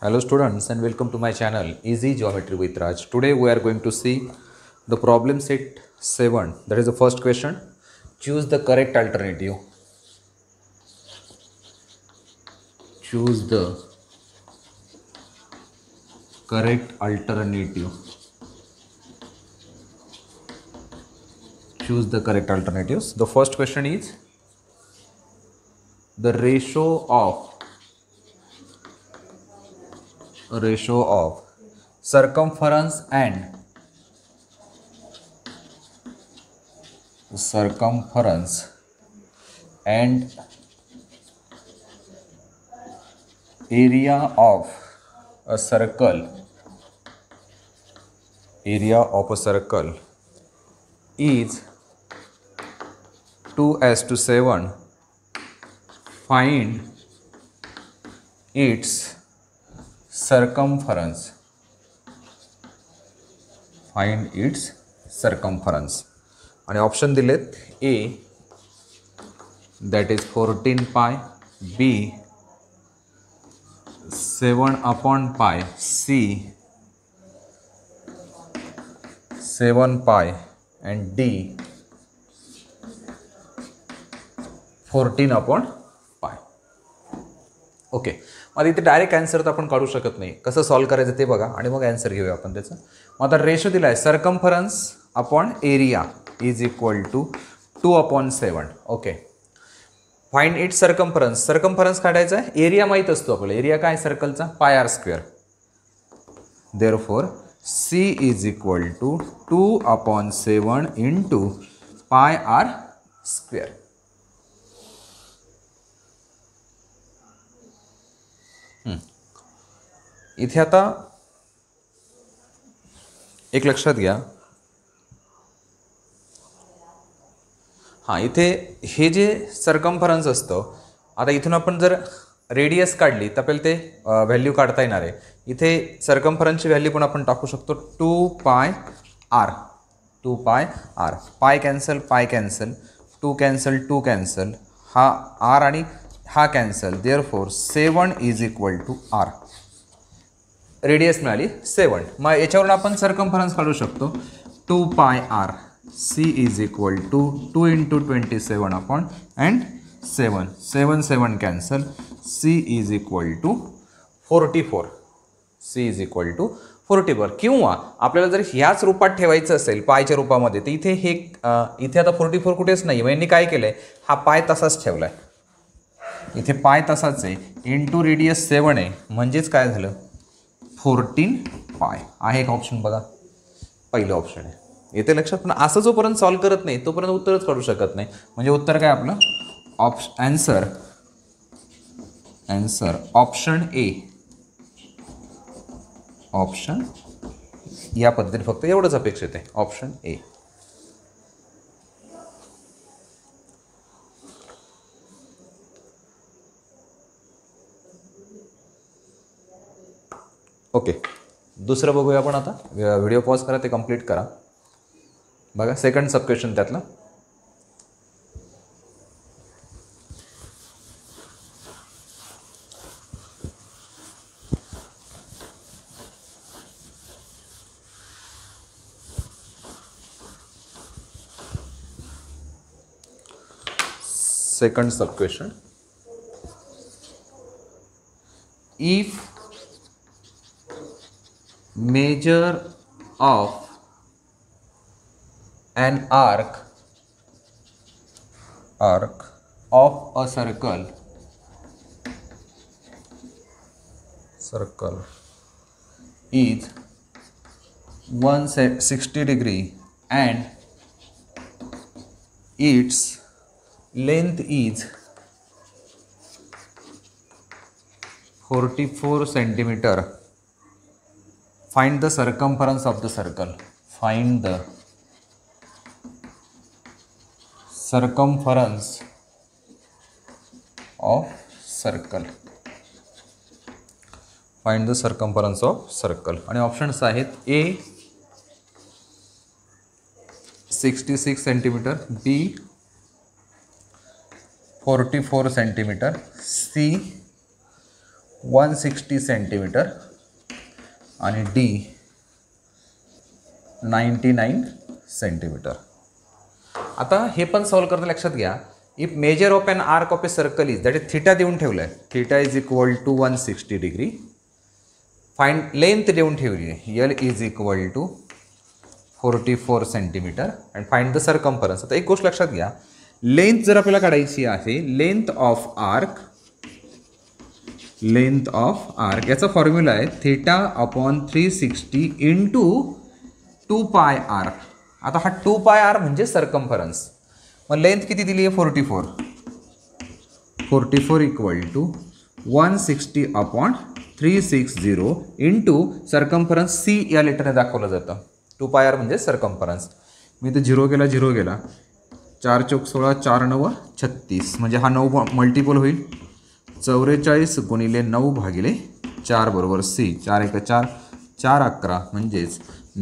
Hello students and welcome to my channel Easy Geometry with Raj. Today we are going to see the problem set 7. That is the first question. Choose the correct alternative. Choose the correct alternative. Choose the correct alternatives. The first question is the ratio of circumference and area of a circle is 2:7. Find its circumference. आणि option दिलेत ए that is 14 pi, B 7/pi, C 7 pi and D 14/pi. Okay, मग इथे direct answer तर आपण काढू शकत नाही. कसं सॉल्व करायचं ते बघा आणि मग आन्सर घेऊया आपण त्याचं. मग आता रेशो दिला आहे circumference upon area is equal to 2/7. ओके, फाइंड इट सर्कम्फरन्स काढायचा आहे. एरिया माहीत असतो आपल्याला. एरिया काय सर्कलचा πr². Therefore C is equal to 2/7 into πr². इथे आता एक लक्षात घ्या. हां, इथे हे जे सर्कम्फरन्स असतं, आता इथून आपण जर रेडियस काढली तर आपल्याला ते व्हॅल्यू काढता येणार आहे. इथे सर्कम्फरन्सची व्हॅल्यू पण आपण टाकू शकतो 2πr. Pi cancel, 2 cancel, 2 cancel, हा r आणि हा cancel. Therefore 7 is equal to r. Radius मिळाली 7. मग याच्यावरून आपण सर्कम्फरन्स काढू शकतो 2πr. C is equal to 2 into 27 and 7 cancel. C is equal to 44. किंवा आपल्याला जर ह्याच रूपात ठेवायचं असेल पायच्या रूपामध्ये तर इथे आता 44 कुठेच नाही. मग यांनी काय केलं आहे, हा पाय तसाच ठेवला आहे. इथे पाय तसाच आहे. इंटू रेडियस 7 आहे म्हणजेच काय झालं 14 पाय आहे. एक ऑप्शन बघा, पहिलं ऑप्शन आहे. येते लक्षात. पण असं जोपर्यंत सॉल्व करत नाही तोपर्यंत उत्तरच काढू शकत नाही. म्हणजे उत्तर काय आपलं आन्सर ऑप्शन ए. ऑप्शन या पद्धतीने फक्त एवढंच अपेक्षित आहे. Option A. ओके, दुसरं बघूया आपण आता. व्हिडिओ पॉज करा, ते कंप्लीट करा. बघा सेकंड सब क्वेश्चन त्यातलं. सेकंड सब question. If measure of an arc of a circle is 160 degree and its length is 44 centimeter. Find the circumference of the circle. Find the circumference of circle. Find the circumference of circle. आणि options आहेत A 66 centimetre, B 44 centimetre, C 160 centimetre आणि D 99 centimetre. आता हे पण solve करताना लक्षात घ्या, if measure of an arc of a circle is that is theta देऊन ठेवलं आहे, theta is equal to 160 degree. Find length देऊन ठेवली आहे, L is equal to 44 centimetre and find the circumference. आता एक गोष्ट लक्षात घ्या, लेंथ जर आपल्याला काढायची आहे, लेंथ ऑफ आर्क याचा फॉर्म्युला आहे theta upon 360 into 2 pi r. आता हा 2 पाय आर म्हणजे सर्कम्फरन्स. मग लेंथ किती दिली आहे 44 equal to 160 upon 360 into circumference C या लेटरने दाखवलं जातं. 2 पाय आर म्हणजे सर्कम्फरन्स. मी तर 0 गेला 4 चौक 16 4 9 36 म्हणजे हा 9 मल्टिपल होईल. 44 गुणिले 9 भागिले 4 बरोबर सी. 4 1 4 4 11 म्हणजेच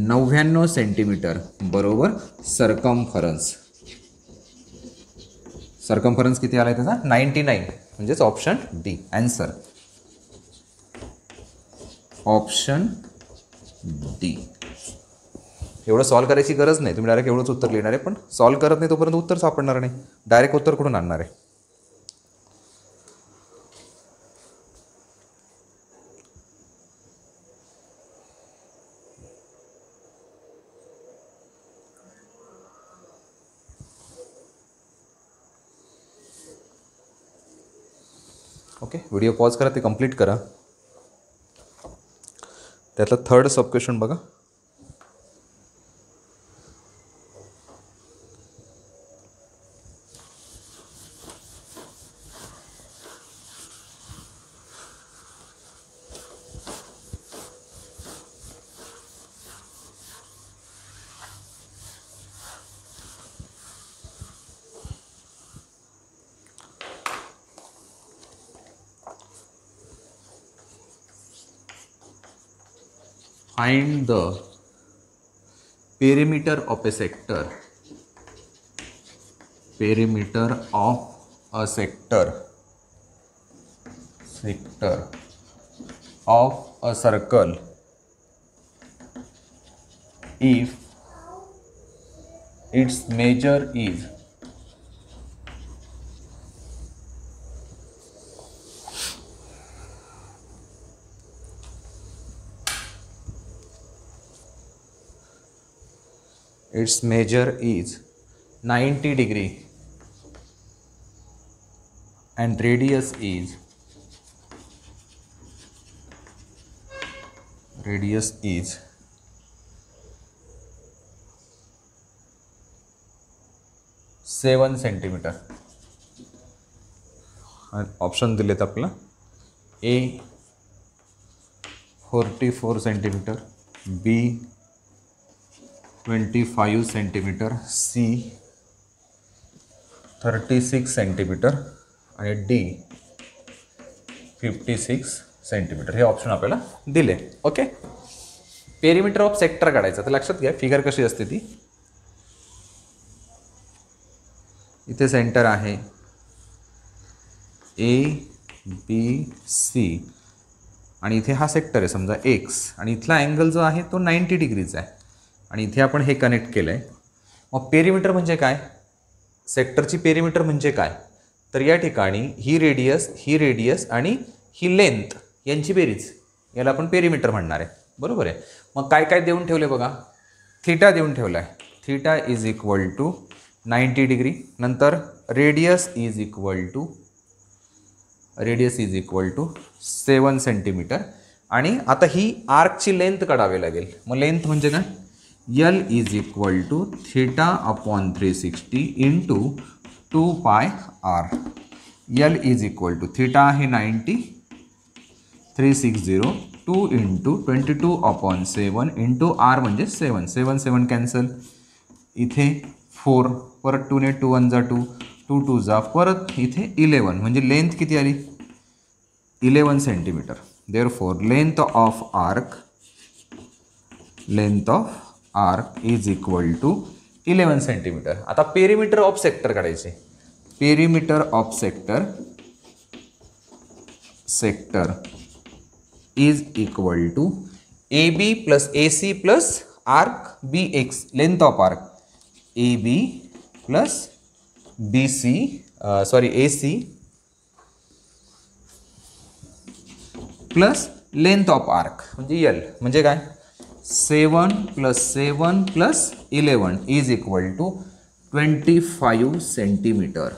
99 सेंटीमीटर बरोबर सर्कम्फरन्स. सर्कम्फरन्स किती आला आहे त्याचा 99 म्हणजेच option D answer. Option D. एवढं सॉल्व करायची गरज नाही, तुम्ही डायरेक्ट एवढंच उत्तर लिहिणार आहे, पण सॉल्व करत नाही तोपर्यंत उत्तर सापडणार नाही. डायरेक्ट उत्तर कुठून आणणार आहे. ओके, व्हिडिओ पॉज करा, ते कंप्लीट करा. त्यातलं थर्ड सब क्वेश्चन बघा. Find the perimeter of a sector. Perimeter of a sector of a circle if its measure is its measure is 90 degree and radius is 7 centimetre. Option दिलेत आपला ए 44 centimetre, B 25 centimetre, सी 36 centimetre आणि D 56 centimetre. हे option आपल्याला दिले. Okay, perimeter of sector काढायचं. तर लक्षात घ्या figure कशी असते ती. इथे सेंटर आहे ए बी सी आणि इथे हा सेक्टर आहे समजा एक्स आणि इथला अँगल जो आहे तो 90 डिग्रीचा आहे आणि इथे आपण हे कनेक्ट केलं आहे. मग पेरिमीटर म्हणजे काय, सेक्टरची पेरिमीटर म्हणजे काय, तर या ठिकाणी ही रेडियस आणि ही लेंथ यांची बेरीज, याला आपण पेरिमीटर म्हणणार आहे. बरोबर आहे. मग काय काय देऊन ठेवले बघा, थिटा देऊन ठेवला आहे, theta is equal to 90 degree. नंतर radius is equal to 7 centimetre आणि आता ही आर्कची लेंथ काढावी लागेल. मग लेंथ म्हणजे काय, L is equal to theta upon 360 into 2 pi R. L is equal to theta आहे 90, 360 2 इंटू 22 अपॉन 7 इंटू आर म्हणजे 7, 7 7 कॅन्सल. इथे 4 परत 2 ने 2 1 जा 2, 2 2 जा परत इथे 11 म्हणजे लेंथ किती आली 11 centimetre. Therefore length of arc is equal to 11 centimetre. आता पेरिमीटर ऑफ सेक्टर काढायचे. Perimeter of sector is equal to A B plus A C plus arc B X, length of arc A B plus B C A C plus length of arc म्हणजे L, म्हणजे काय 7 + 7 + 11 is equal to 25 centimetre.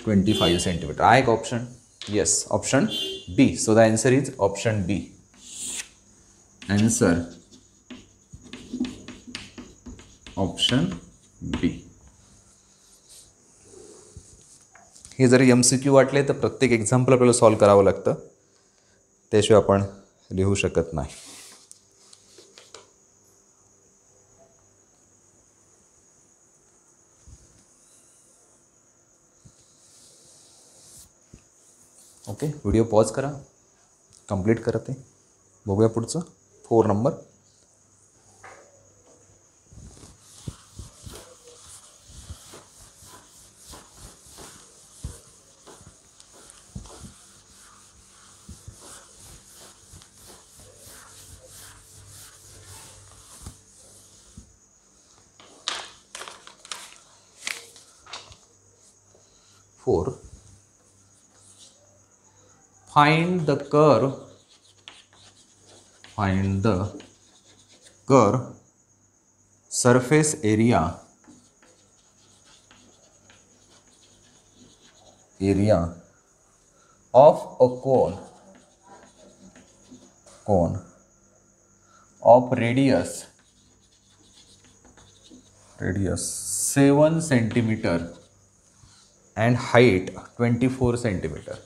25 centimetre आहे का option? Yes, option B. So the answer is option B. Answer option B. हे जर MCQ वाटले तर प्रत्येक एक्झाम्पल आपल्याला सॉल्व करावं लागतं, त्याशिवाय आपण लिहू शकत नाही. ओके, व्हिडिओ पॉज करा, कंप्लीट करा ते. बघूया पुढचं 4 number. Find the curve surface area of a cone of radius 7 centimeter and height 24 centimeter.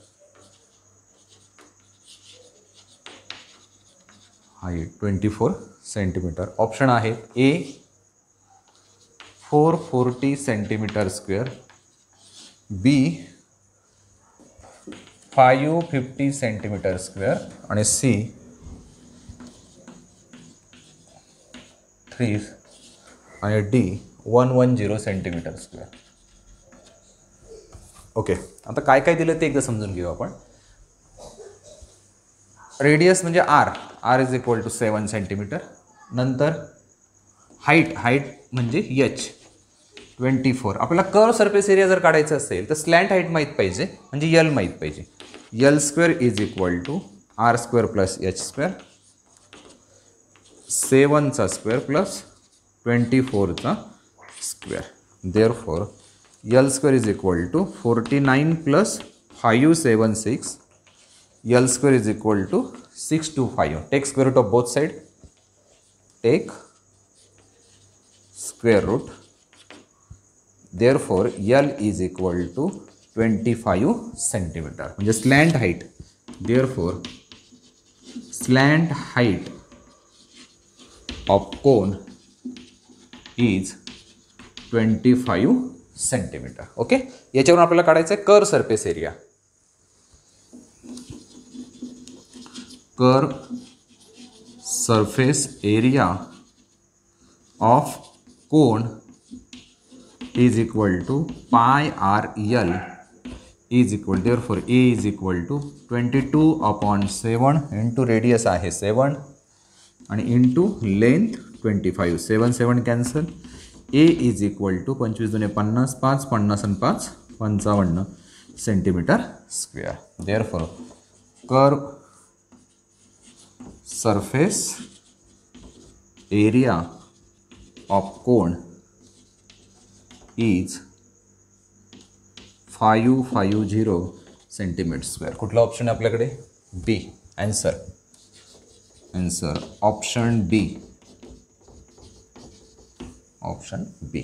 Height 24 centimetre. Option आहे A 440 centimetre square, B 550 centimetre square आणि सी 3 आणि डी 110 सेंटीमीटर स्क्वेअर. ओके, आता काय काय दिलं ते एकदा समजून घेऊ आपण. रेडियस म्हणजे R is equal to 7 centimetre. नंतर हाईट म्हणजे एच 24. आपल्याला कर्व सरफेस एरिया जर काढायचं असेल तर स्लॅन्ट हाईट माहीत पाहिजे, म्हणजे यल माहीत पाहिजे. L square is equal to r square plus h square, 7चा स्क्वेअर प्लस 24चा square. Therefore L square is equal to 49 plus 576. L square is equal to 625. Take square root of both sides. Take square root. Therefore, L is equal to 25 centimeter. म्हणजे slant height. Therefore, slant height of cone is 25 centimeter. Okay, याच्यावरून आपल्याला काढायचं आहे curve surface area. Curve surface area of cone is equal to pi r L is equal, therefore A is equal to 22/7 into radius आहे 7 आणि into length 25. 7 7 cancel. A is equal to 25 × 50 5 50 आणि 5 55 centimetre square. Therefore curve surface area of cone is 550 centimetre square. कुठला option आहे आपल्याकडे? B. Answer option B. Option B.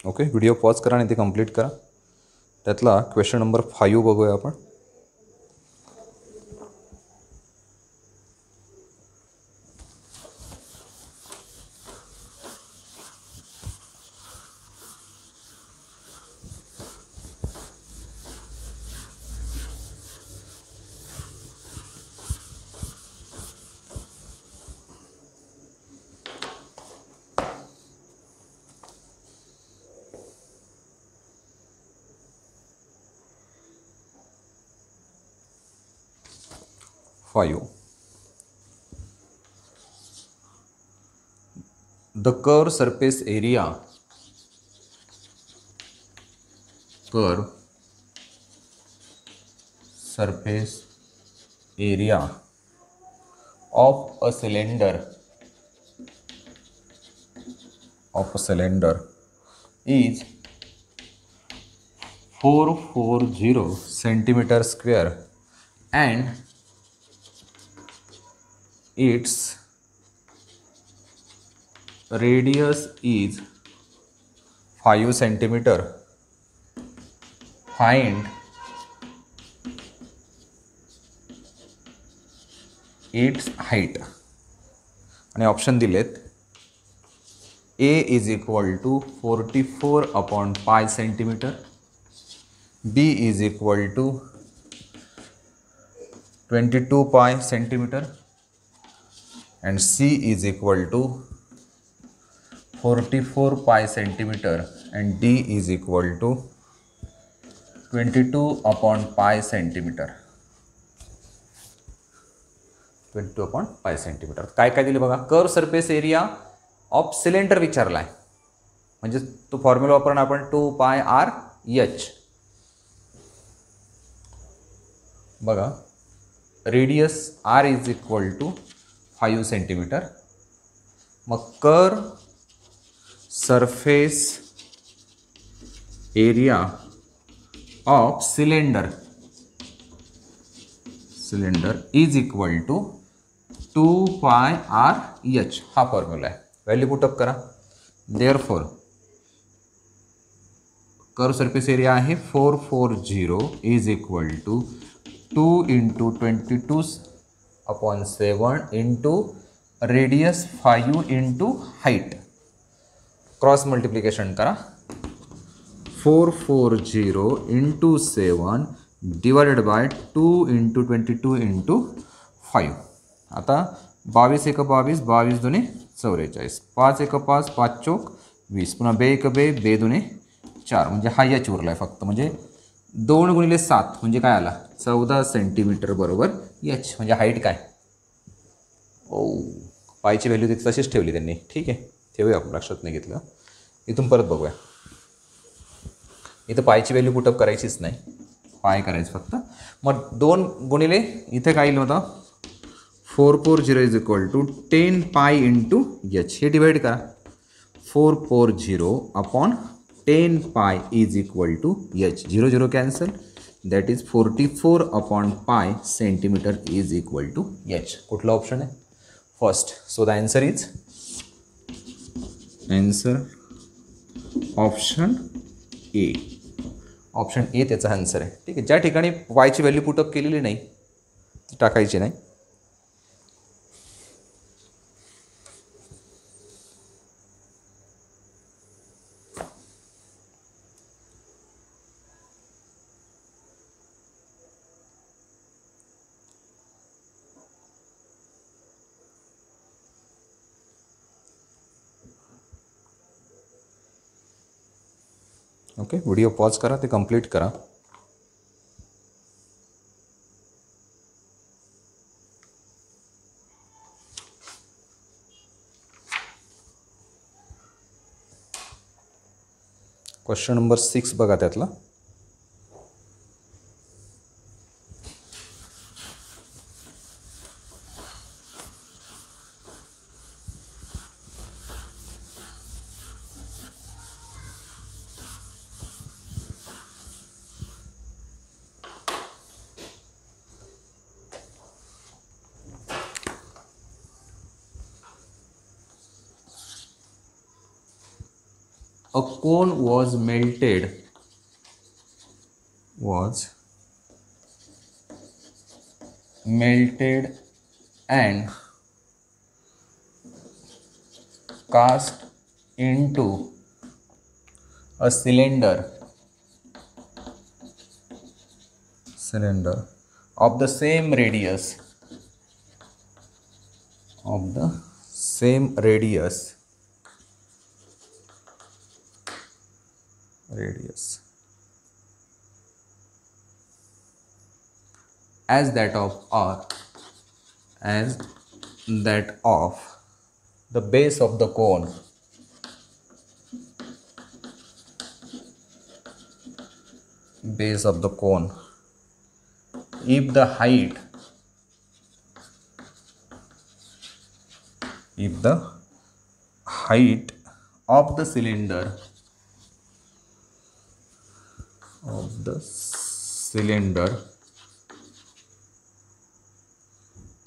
Okay, video pause करा आणि ते complete करा. त्यातला क्वेश्चन नंबर 5 बघूया आपण. 5. The curved surface area of a cylinder is 440 centimeter square and its radius is 5 centimeter. Find its height. आणि ऑप्शन दिलेत. A is equal to 44 upon pi centimeter, B is equal to 22 pi centimeter, and C is equal to 44 pi centimeter, and D is equal to 22 upon pi centimeter. 22 upon pi centimeter. काय काय दिले बघा. Curve surface area of cylinder विचारला आहे, म्हणजे तो formula वापरून आपण 2 पाय आर एच. बघा, radius R is equal to 5 centimetre. मग curve surface area of cylinder is equal to 2 pi R H. हा फॉर्म्युला आहे. व्हॅल्यू पुटअप करा. देअरफॉर कर्व सरफेस एरिया आहे 440 is equal to 2 into 22 upon 7 into radius 5 into height. Cross multiplication करा. 440 into 7 divided by 2 into 22 into 5. आता 22 एक 22, 22 दुने 44, 5 एक 5, 5 चौक 20, पुन्हा 2 एक 2, 2 दुने 4, म्हणजे हा एच उरला आहे फक्त. म्हणजे 2 गुणिले 7 म्हणजे काय आला 14 सेंटीमीटर बरोबर एच. म्हणजे हाईट काय. पायची व्हॅल्यू तिथे तशीच ठेवली त्यांनी. ठीक आहे, ठेवूया आपण, लक्षात नाही घेतलं. इथून परत बघूया. इथं पायची व्हॅल्यू पुटअप करायचीच नाही, पाय करायचं फक्त. मग 2 गुणिले इथे काय येईल होतं 440 is equal to 10 pi into H. हे डिवाइड करा. 440 upon 10 pi is equal to H. 0 0 cancel. That is 44 upon pi centimetre is equal to H. कुठला ऑप्शन आहे first. So the answer is option A. Option A त्याचा answer आहे. ठीक आहे. ज्या ठिकाणी वायची व्हॅल्यू पुटअप केलेली नाही ती टाकायची नाही. ओके, व्हिडिओ पॉज करा, ते कंप्लीट करा. क्वेश्चन नंबर 6 बघा त्यातला. A cone was melted and cast into a cylinder of the same radius as that of R. as that of the base of the cone if the height of the cylinder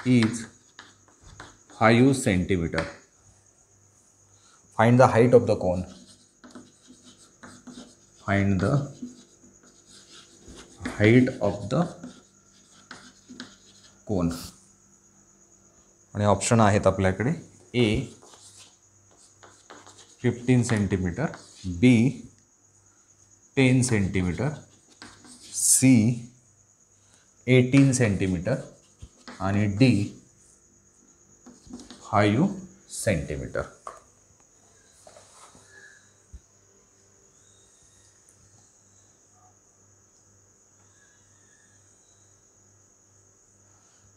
is 5 centimeter. Find the height of the cone. Find the height of the cone. आणि option आहेत आपल्याकडे ए 15 centimetre, B 10 centimetre, सी 18 centimetre आणि D 5 centimetre.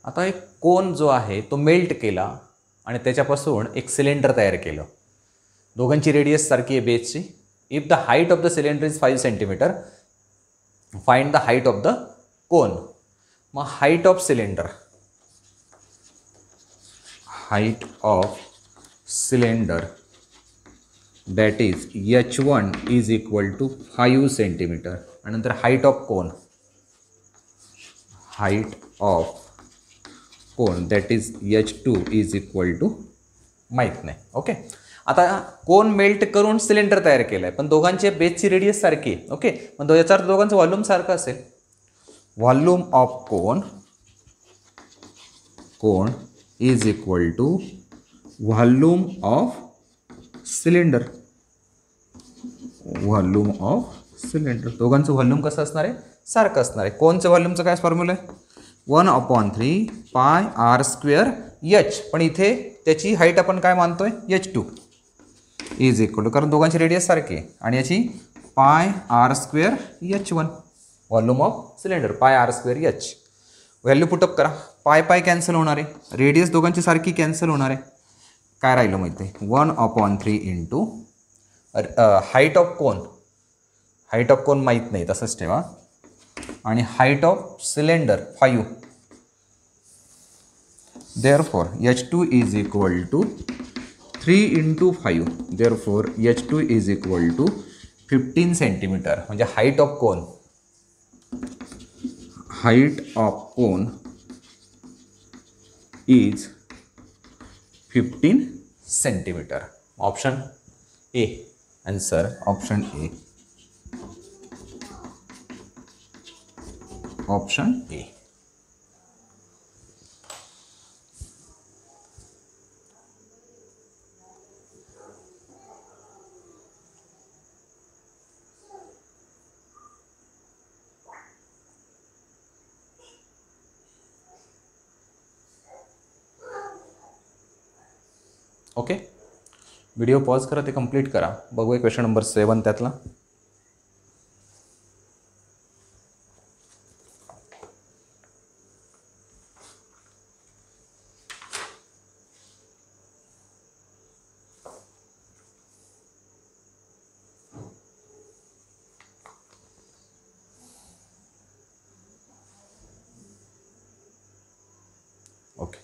आता एक कोन जो आहे तो melt केला आणि त्याच्यापासून एक सिलेंडर तयार केलं. दोघांची रेडियस सारखी आहे बेसची. If the height of the cylinder is 5 centimetre, find the height of the cone. मग height of cylinder that is H1 is equal to 5 centimetre. आणि नंतर height of cone that is H2 is equal to माहीत नाही. Okay. आता कोन melt करून cylinder तयार केलं आहे, पण दोघांचे बेसची रेडियस सारखी आहे. ओके. मग याचा अर्थ दोघांचं व्हॉल्यूम सारखं असेल. Volume of cone is equal to volume of cylinder. दोघांचं व्हॉल्यूम कसं असणार आहे? सारखं असणार आहे. कोनचं व्हॉल्यूमचं काय फॉर्म्युला आहे? 1/3 पाय आर स्क्वेअर H. पण इथे त्याची हाईट आपण काय मानतोय? H2 इज इक्वल टू, कारण दोघांची रेडियस सारखी आहे, आणि याची pi r square H1. Volume of cylinder pi r square H. Value put up करा. पाय कॅन्सल होणार आहे, रेडियस दोघांची सारखी कॅन्सल होणार आहे. काय राहिलं माहिती आहे? 1/3 इंटू हाईट ऑफ कोन माहीत नाही, तसंच ठेवा. आणि height of cylinder 5. Therefore H2 is equal to 3 into 5. Therefore H2 is equal to 15 centimetre. म्हणजे height of cone is 15 centimetre. Option A answer. Option A. Okay. Video pause करा, ते complete करा. बघूया क्वेश्चन नंबर 7 त्यातला. Okay.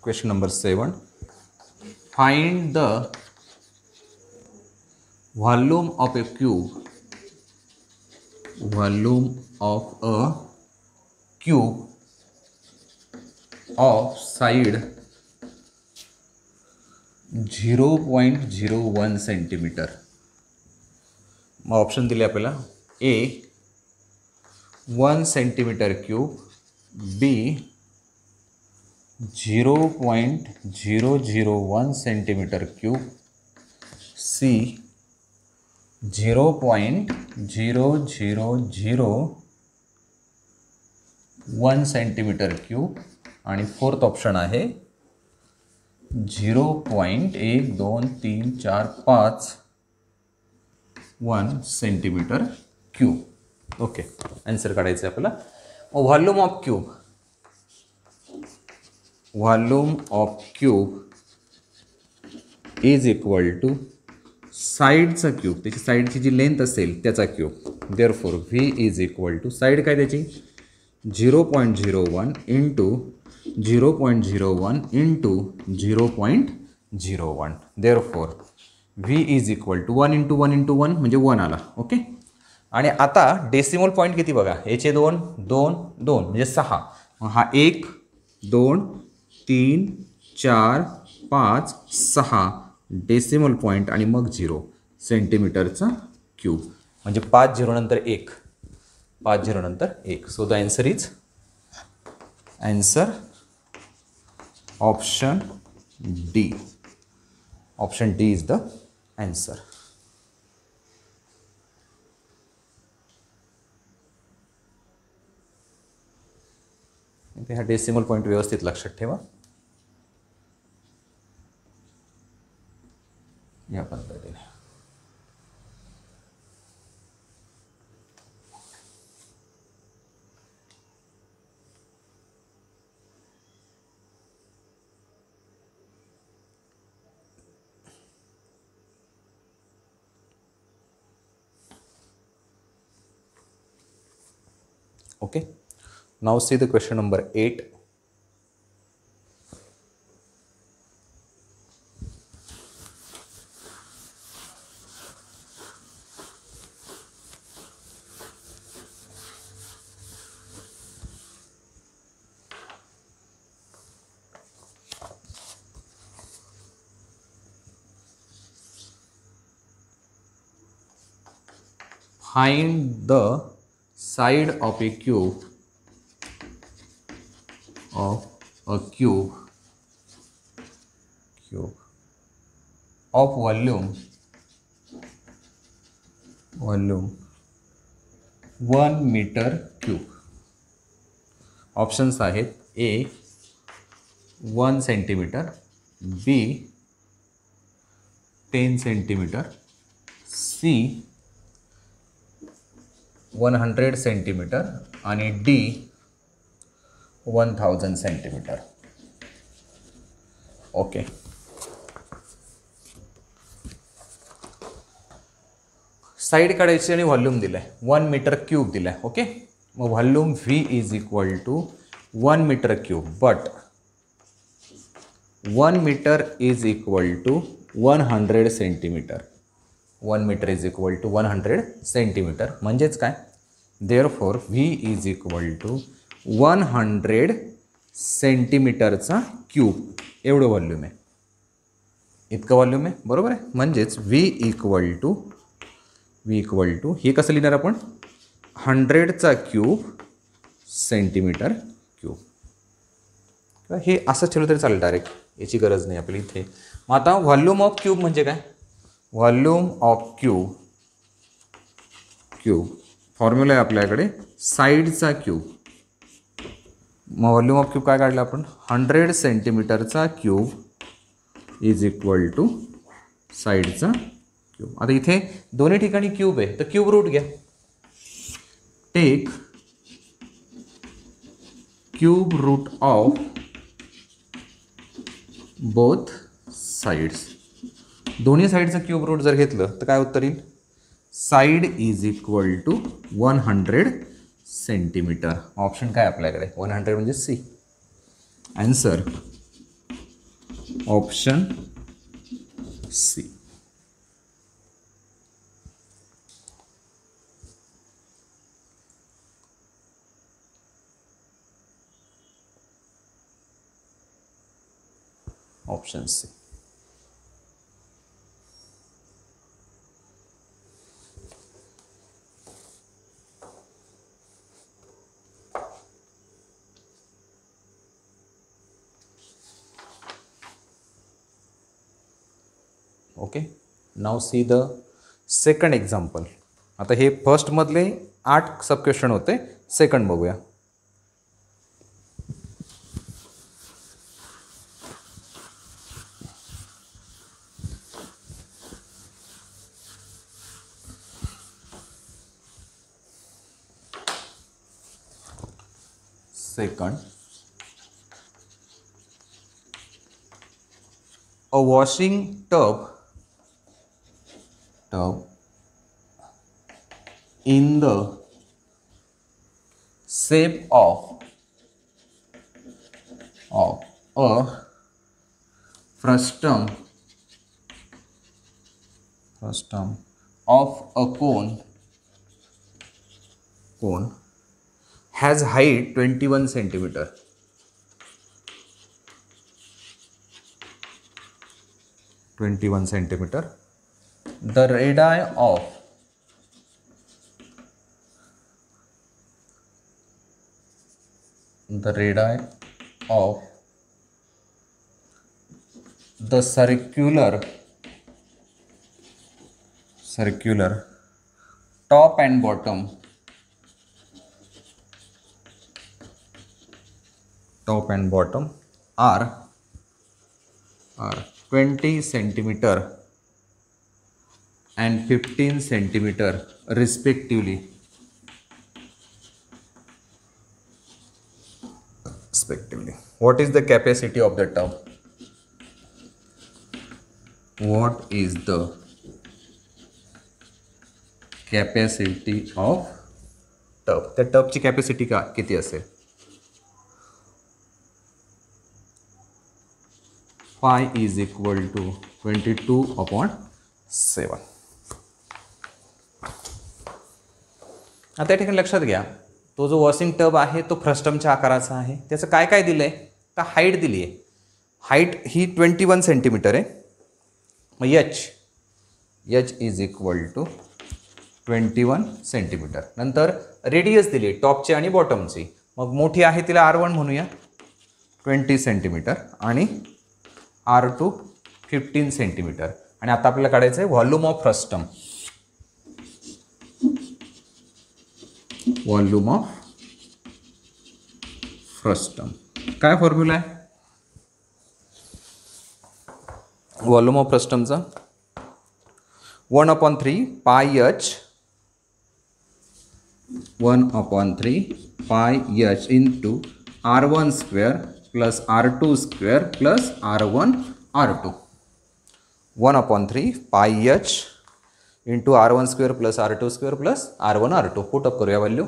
Question number 7. Find the volume of a cube. Volume of a cube of side 0.01 centimetre. मग option दिले आपल्याला. A 1 centimetre cube, B 0.001 centimetre cube, C 0.0001 centimetre cube आणि fourth option आहे 0.12345 centimetre cube. Okay, answer काढायचं आहे आपल्याला. Volume of cube is equal to साईडचा cube, त्याची साईडची जी लेंथ असेल त्याचा cube. Therefore V is equal to side काय त्याची 0.01 into 0.01 into 0.01. Therefore V is equal to 1 into 1 into 1 म्हणजे 1 आला. ओके, आणि आता डेसिमल पॉईंट किती बघा, याचे 2 2 2 म्हणजे 6. हा 1 2 3 4 5 6 डेसिमल पॉईंट आणि मग 0 सेंटीमीटरचा क्यूब म्हणजे 5 0 नंतर 1, 5 0 नंतर 1. सो the answer is option D. Option D is the answer. इथे हा डेसिमल पॉईंट व्यवस्थित लक्षात ठेवा. या पद्धतीने okay. Now see the question number 8. Find the side of a cube of volume 1 meter cube. Options आहेत A 1 centimetre, B 10 centimetre, C 100 centimetre आणि D 1000 centimetre. Okay, side काढायची आणि व्हॉल्यूम दिलं आहे 1 मीटर क्यूब दिलं आहे. ओके, मग volume V is equal to 1 metre cube, but 1 metre is equal to 100 centimetre. 1 metre is equal to 100 centimetre म्हणजेच काय, therefore V is equal to 100 सेंटीमीटरचा क्यूब एवढं व्हॉल्यूम आहे. इतकं व्हॉल्यूम आहे, बरोबर आहे. म्हणजेच व्ही इक्वल टू हे कसं लिहिणार आपण 100चा क्यूब सेंटीमीटर क्यूब. हे असं ठेवलं तरी चालेल डायरेक्ट, याची गरज नाही आपली इथे. मग आता व्हॉल्यूम ऑफ क्यूब म्हणजे काय, व्हॉल्यूम ऑफ क्यूब फॉर्म्युला आहे आपल्याकडे साईडचा क्यूब. मग व्हॉल्यूम ऑफ क्यूब काय काढलं आपण 100 सेंटीमीटरचा क्यूब इज इक्वल टू साईडचा क्यूब. आता इथे दोन्ही ठिकाणी क्यूब आहे तर क्यूब रूट घ्या. Take cube root of both sides. दोन्ही साईडचं क्यूब रूट जर घेतलं तर काय उत्तर येईल, side is equal to 100 centimetre. Option काय आपल्याकडे 100 म्हणजे C. Answer option C. Option C. Okay, now see the second example. आता हे फर्स्टमधले 8 सब क्वेश्चन होते. सेकंड बघूया. Second, a washing tub in the shape of a frustum of a cone has height 21 centimeter. The radii of the circular top and bottom are 20 centimeter and 15 centimeter respectively. What is the capacity of the tub? What is the capacity of tub? त्या टबची capacity किती असेल? Phi is equal to 22/7. आता या ठिकाणी लक्षात घ्या, तो जो वॉशिंग टब आहे तो फ्रस्टमच्या आकाराचा आहे. त्याचं काय काय दिलं आहे का? हाईट दिली आहे. हाईट ही 21 सेंटीमीटर आहे. मग H is equal to 21 centimetre. नंतर रेडियस दिली आहे टॉपची आणि बॉटमची. मग मोठी आहे तिला R1 म्हणूया 20 सेंटीमीटर आणि R2 15 सेंटीमीटर. आणि आता आपल्याला काढायचं आहे व्हॉल्यूम ऑफ फ्रस्टम. काय फॉर्म्युला आहे व्हॉल्यूम ऑफ फ्रस्टमचा? 1/3 pi h into R1 square plus R2 square plus R1 R2. 1/3 pi h into R1 square plus R2 square plus R1 R2. Put up करूया value.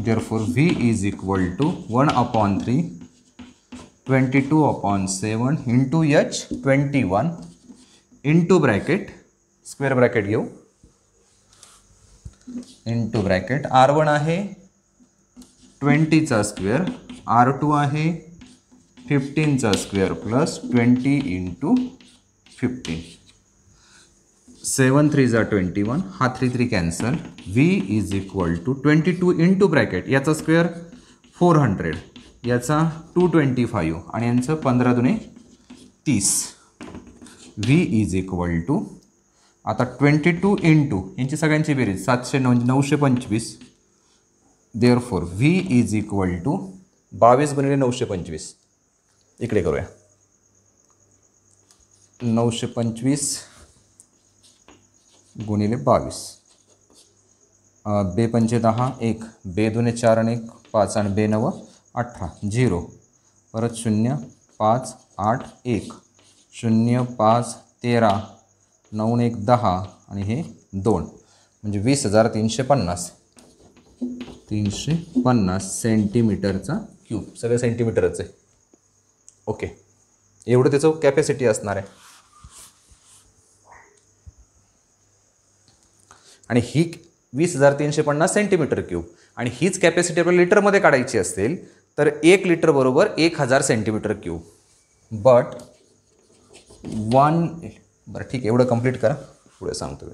Therefore V is equal to 1/3 22/7 into h 21 into bracket square bracket घेऊ into bracket R1 आहे 20चा square, R2 आहे 15चा square plus 20 into 15. 7 3 21. हा 3 3 कॅन्सल. V is equal to 22 into bracket याचा square 400, याचा 225 आणि यांचं 15 दुने 30. V इज इक्वल टू आता 22 इंटू यांची सगळ्यांची बेरीज 925. Therefore V is equal to 22 गुणिले 925. इकडे करूया 925 गुणिले 22. 2 पंचे 10, 1 2 दुने 4 आणि 1 5 आणि 2 9 18 0 परत 0 5 8 1 0 5 13 9 1 10 आणि हे 2 म्हणजे 20,350 सेंटीमीटरचा क्यूब. सगळं सेंटीमीटरच आहे. ओके, एवढं त्याचं कॅपॅसिटी असणार आहे. आणि ही 20,350 सेंटीमीटर क्यूब आणि हीच कॅपॅसिटी आपल्याला लिटरमध्ये काढायची असेल तर 1 लिटर बरोबर 1000 सेंटीमीटर क्यूब. बट 1 बरं ठीक आहे, एवढं कंप्लीट करा, पुढे सांगतो मी.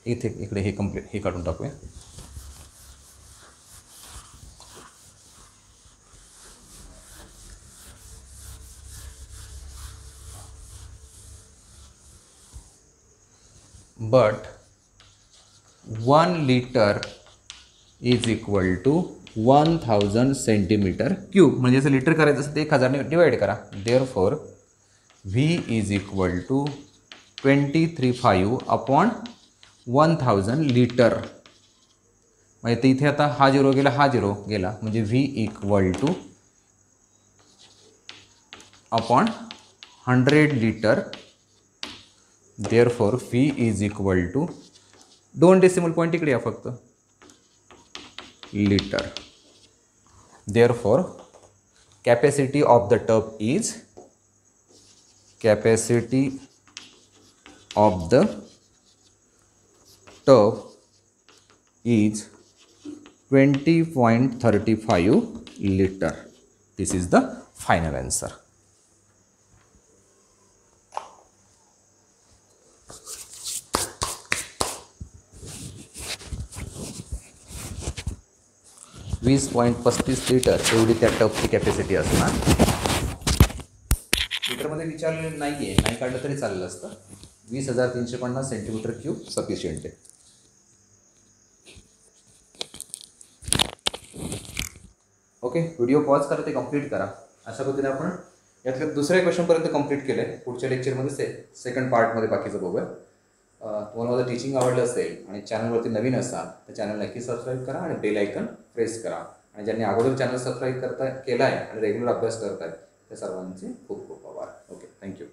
इकडे हे कंप्लीट हे काढून टाकूया. But 1 litre is equal to 1000 centimetre cube. म्हणजे जसं लिटर करायचं असेल ते 1000ने डिवाइड करा. Therefore V is equal to 235 upon 1000 litre. म्हणजे इथे आता हा 0 गेला, हा 0 गेला, म्हणजे V equal to upon 100 litre. Therefore V is equal to 2 decimal point इकडे या फक्त, litre. Therefore capacity of the tub is, capacity of the tub is 20.35 liter. This is the final answer. $20.35 litre एवढी त्या टबची capacity असणार. लिटरमध्ये विचारलेलं नाही आहे, नाही काढलं तरी चाललं असतं. 20,350 सेंटीमीटर क्यूब सफिशियंट आहे. ओके, व्हिडिओ पॉज करा, ते कंप्लीट करा. अशा पद्धतीने आपण यातल्या दुसऱ्या क्वेश्चनपर्यंत कंप्लीट केलं आहे. पुढच्या लेक्चरमध्ये सेकंड पार्टमध्ये बाकीचं बघूया. तुम्हाला माझं टीचिंग आवडलं असेल आणि चॅनलवरती नवीन असाल तर चॅनल नक्की सबस्क्राईब करा आणि बेल आयकन प्रेस करा. आणि ज्यांनी अगोदर चॅनल सबस्क्राईब केला आहे आणि रेग्युलर अभ्यास करत आहेत त्या सर्वांचे खूप खूप आभार. Okay, thank you.